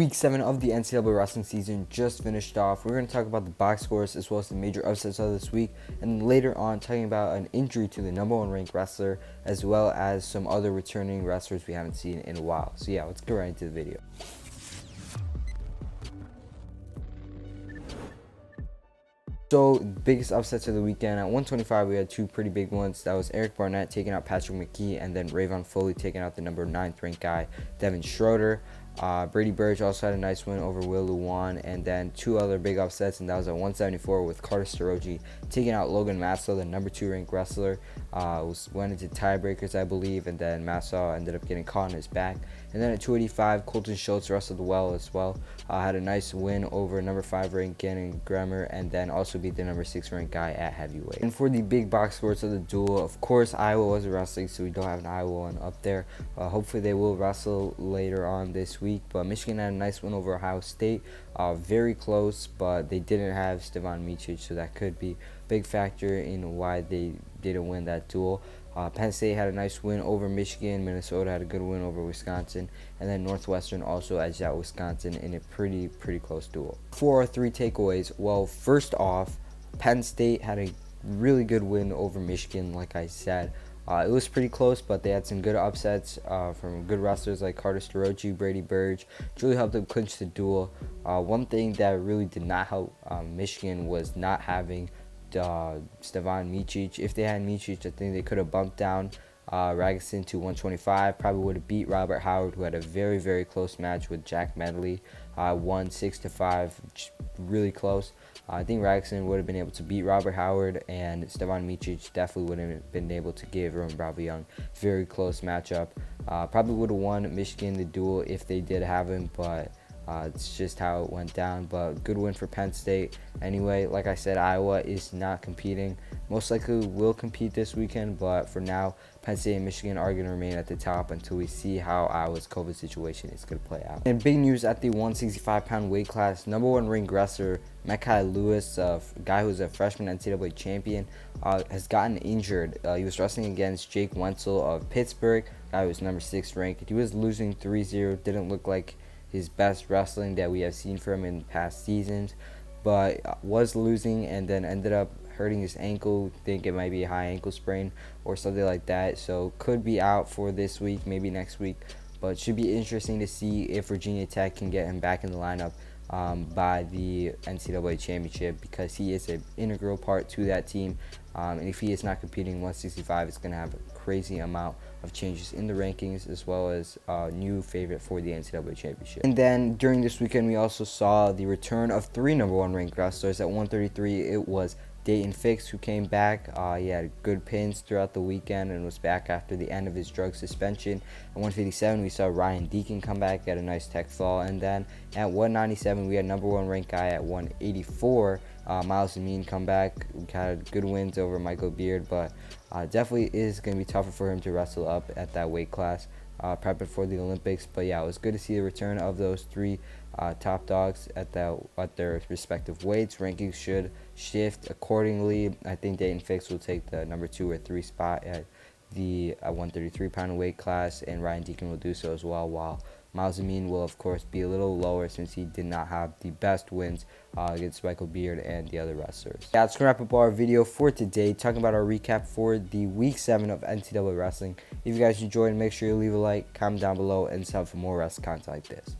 Week 7 of the NCAA wrestling season just finished off. We're going to talk about the box scores as well as the major upsets of this week, and later on talking about an injury to the number 1 ranked wrestler as well as some other returning wrestlers we haven't seen in a while. So yeah, let's get right into the video. So, biggest upsets of the weekend. At 125, we had two pretty big ones. That was Eric Barnett taking out Patrick McKee, and then Rayvon Foley taking out the number 9th ranked guy, Devin Schroeder. Brady Burge also had a nice win over Will Luwan, and then two other big upsets, and that was at 174 with Carter Staroji taking out Logan Massaw, the number 2 ranked wrestler. Went into tiebreakers, I believe, and then Massaw ended up getting caught on his back. And then at 285, Colton Schultz wrestled well as well. Had a nice win over number 5 ranked Gannon Bremer, and then also beat the number 6 ranked guy at heavyweight. And for the big box scores of the duel, of course, Iowa wasn't wrestling, so we don't have an Iowa one up there. Hopefully they will wrestle later on this week. But Michigan had a nice win over Ohio State. Very close, but they didn't have Stevan Micic, so that could be a big factor in why they didn't win that duel. Penn State had a nice win over Michigan. Minnesota had a good win over Wisconsin. And then Northwestern also edged out Wisconsin in a pretty close duel. 4 or 3 takeaways. Well, first off, Penn State had a really good win over Michigan, like I said. It was pretty close, but they had some good upsets from good wrestlers like Carter Staroji, Brady Burge. Which really helped them clinch the duel. One thing that really did not help Michigan was not having Stevan Micic. If they had Micic, I think they could have bumped down Ragusin to 125. Probably would have beat Robert Howard, who had a very close match with Jack Medley. Won 6-5, really close. I think Ragusin would have been able to beat Robert Howard, and Stevan Micic definitely wouldn't have been able to give Roman Bravo Young very close matchup. Probably would have won Michigan the duel if they did have him, but it's just how it went down. But good win for Penn State. Anyway, like I said, Iowa is not competing. Most likely will compete this weekend, but for now, Penn State and Michigan are going to remain at the top until we see how Iowa's COVID situation is going to play out. And big news at the 165-pound weight class, number 1 ranked wrestler Mekhi Lewis, a guy who's a freshman NCAA champion, has gotten injured. He was wrestling against Jake Wenzel of Pittsburgh, guy who was number 6 ranked. He was losing 3-0, didn't look like his best wrestling that we have seen from him in past seasons, but was losing and then ended up hurting his ankle. Think it might be a high ankle sprain or something like that, so could be out for this week, maybe next week. But should be interesting to see if Virginia Tech can get him back in the lineup by the NCAA championship, because he is an integral part to that team. And if he is not competing 165, it's going to have a crazy amount of changes in the rankings, as well as a new favorite for the NCAA championship. And then during this weekend, we also saw the return of 3 number 1 ranked wrestlers. At 133, it was Dayton Fix, who came back. He had good pins throughout the weekend and was back after the end of his drug suspension. At 157, we saw Ryan Deacon come back, get a nice tech fall. And then at 197, we had number 1 ranked guy at 184, Miles Amin, come back. We had good wins over Michael Beard, but definitely is going to be tougher for him to wrestle up at that weight class, prepping for the Olympics. But yeah, it was good to see the return of those 3 top dogs at their respective weights. Rankings should shift accordingly. I think Dayton Fix will take the number 2 or 3 spot at the 133-pound weight class, and Ryan Deacon will do so as well, while Miles Amin will, of course, be a little lower since he did not have the best wins against Michael Beard and the other wrestlers. Yeah, that's going to wrap up our video for today, talking about our recap for the Week 7 of NCAA Wrestling. If you guys enjoyed, make sure you leave a like, comment down below, and sub for more wrestling content like this.